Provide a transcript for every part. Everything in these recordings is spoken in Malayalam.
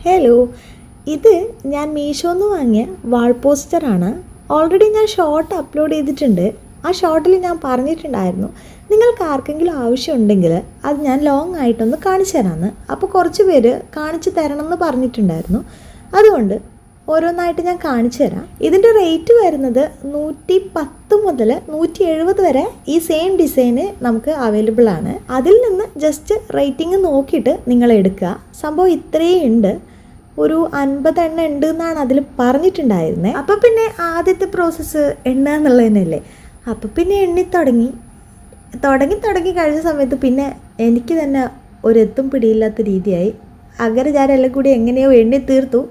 ഹലോ, ഇത് ഞാൻ മീഷോന്ന് വാങ്ങിയ വാൾ പോസ്റ്ററാണ്. ഓൾറെഡി ഞാൻ ഷോർട്ട് അപ്ലോഡ് ചെയ്തിട്ടുണ്ട്. ആ ഷോർട്ടിൽ ഞാൻ പറഞ്ഞിട്ടുണ്ടായിരുന്നു നിങ്ങൾക്ക് ആർക്കെങ്കിലും ആവശ്യമുണ്ടെങ്കിൽ അത് ഞാൻ ലോങ് ആയിട്ടൊന്ന് കാണിച്ചു തരാമെന്ന്. അപ്പോൾ കുറച്ച് പേര് കാണിച്ചു തരണം എന്ന് പറഞ്ഞിട്ടുണ്ടായിരുന്നു. അതുകൊണ്ട് ഓരോന്നായിട്ട് ഞാൻ കാണിച്ചു തരാം. ഇതിൻ്റെ റേറ്റ് വരുന്നത് 110 മുതൽ 170 വരെ ഈ സെയിം ഡിസൈന് നമുക്ക് അവൈലബിൾ ആണ്. അതിൽ നിന്ന് ജസ്റ്റ് റേറ്റിംഗ് നോക്കിയിട്ട് നിങ്ങൾ എടുക്കുക. സംഭവം ഇത്രയും ഉണ്ട്, ഒരു 50 എണ്ണം ഉണ്ട് എന്നാണ് അതിൽ പറഞ്ഞിട്ടുണ്ടായിരുന്നത്. അപ്പോൾ പിന്നെ ആദ്യത്തെ പ്രോസസ്സ് എണ്ണ എന്നുള്ളതന്നെയല്ലേ. അപ്പോൾ പിന്നെ എണ്ണി തുടങ്ങി കഴിഞ്ഞ സമയത്ത് പിന്നെ എനിക്ക് തന്നെ ഒരെത്തും പിടിയില്ലാത്ത രീതിയായി. അഗരജാരെല്ലാം കൂടി എങ്ങനെയോ എണ്ണി തീർത്തു.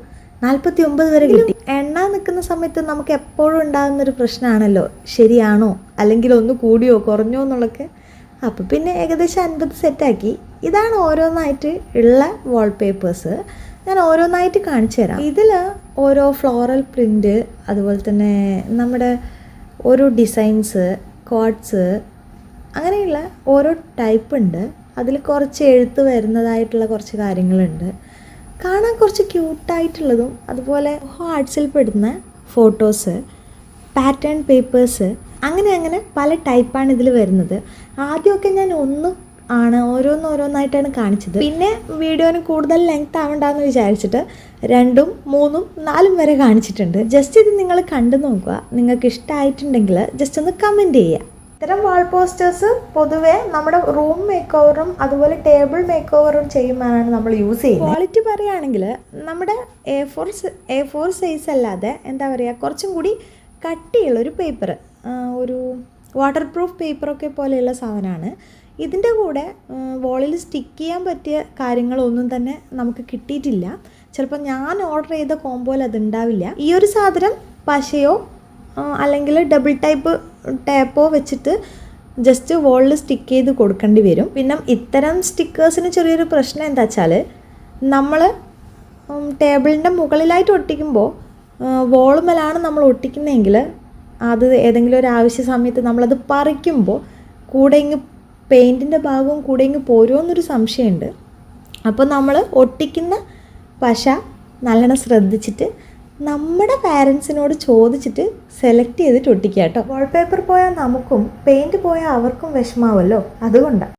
49 വരെ കിട്ടി. എണ്ണ നിൽക്കുന്ന സമയത്ത് നമുക്ക് എപ്പോഴും ഉണ്ടാകുന്നൊരു പ്രശ്നമാണല്ലോ, ശരിയാണോ അല്ലെങ്കിൽ ഒന്ന് കൂടിയോ കുറഞ്ഞോ എന്നുള്ളതൊക്കെ. അപ്പോൾ പിന്നെ ഏകദേശം 50 സെറ്റാക്കി. ഇതാണ് ഓരോന്നായിട്ട് ഉള്ള വാൾപേപ്പേഴ്സ്. ഞാൻ ഓരോന്നായിട്ട് കാണിച്ചു തരാം. ഇതിൽ ഓരോ ഫ്ലോറൽ പ്രിൻ്റ്, അതുപോലെ തന്നെ നമ്മുടെ ഓരോ ഡിസൈൻസ്, കോഡ്സ്, അങ്ങനെയുള്ള ഓരോ ടൈപ്പ് ഉണ്ട്. അതിൽ കുറച്ച് എഴുത്ത് വരുന്നതായിട്ടുള്ള കുറച്ച് കാര്യങ്ങളുണ്ട്. കാണാൻ കുറച്ച് ക്യൂട്ടായിട്ടുള്ളതും അതുപോലെ ഹാർട്സിൽ പെടുന്ന ഫോട്ടോസ്, പാറ്റേൺ പേപ്പേഴ്സ്, അങ്ങനെ പല ടൈപ്പാണ് ഇതിൽ വരുന്നത്. ആദ്യമൊക്കെ ഞാൻ ഓരോന്നായിട്ടാണ് കാണിച്ചത്. പിന്നെ വീഡിയോന് കൂടുതൽ ലെങ്ത് ആവണ്ടെന്ന് വിചാരിച്ചിട്ട് 2, 3, 4 വരെ കാണിച്ചിട്ടുണ്ട്. ജസ്റ്റ് ഇത് നിങ്ങൾ കണ്ടു നോക്കുക. നിങ്ങൾക്ക് ഇഷ്ടമായിട്ടുണ്ടെങ്കിൽ ജസ്റ്റ് ഒന്ന് കമൻറ്റ് ചെയ്യുക. ഇത്തരം വാൾ പോസ്റ്റേഴ്സ് പൊതുവെ നമ്മുടെ റൂം മേക്ക് ഓവറും അതുപോലെ ടേബിൾ മേക്ക് ഓവറും ചെയ്യുമ്പോഴാണ് നമ്മൾ യൂസ് ചെയ്യുന്നത്. ക്വാളിറ്റി പറയുകയാണെങ്കിൽ നമ്മുടെ A4 സൈസ് അല്ലാതെ എന്താ പറയുക, കുറച്ചും കൂടി കട്ടിയുള്ളൊരു പേപ്പർ, ഒരു വാട്ടർ പ്രൂഫ് പേപ്പറൊക്കെ പോലെയുള്ള സാധനമാണ്. ഇതിൻ്റെ കൂടെ വോളിൽ സ്റ്റിക്ക് ചെയ്യാൻ പറ്റിയ കാര്യങ്ങളൊന്നും തന്നെ നമുക്ക് കിട്ടിയിട്ടില്ല. ചിലപ്പോൾ ഞാൻ ഓർഡർ ചെയ്ത കോമ്പോയിൽ അതുണ്ടാവില്ല. ഈ ഒരു സാധനം പശയോ അല്ലെങ്കിൽ ഡബിൾ ടേപ്പോ വെച്ചിട്ട് ജസ്റ്റ് വോളിൽ സ്റ്റിക്ക് ചെയ്ത് കൊടുക്കേണ്ടി വരും. പിന്നെ ഇത്തരം സ്റ്റിക്കേഴ്സിന് ചെറിയൊരു പ്രശ്നം എന്താ വെച്ചാൽ, നമ്മൾ ടേബിളിൻ്റെ മുകളിലായിട്ട് ഒട്ടിക്കുമ്പോൾ വോളുമേലാണ് നമ്മൾ ഒട്ടിക്കുന്നതെങ്കിൽ അത് ഏതെങ്കിലും ഒരു ആവശ്യ സമയത്ത് നമ്മളത് പറിക്കുമ്പോൾ കൂടെ ഇങ്ങ് പെയിൻറ്റിൻ്റെ ഭാഗവും കൂടെ ഇങ്ങ് പോരുമെന്നൊരു സംശയമുണ്ട്. അപ്പോൾ നമ്മൾ ഒട്ടിക്കുന്ന പശ നല്ലോണം ശ്രദ്ധിച്ചിട്ട് നമ്മുടെ പാരൻസിനോട് ചോദിച്ചിട്ട് സെലക്ട് ചെയ്തിട്ട് ഒട്ടിക്കുക കേട്ടോ. വാൾപേപ്പർ പോയാൽ നമുക്കും പെയിൻറ്റ് പോയാൽ അവർക്കും വിഷമാവല്ലോ, അതുകൊണ്ടാണ്.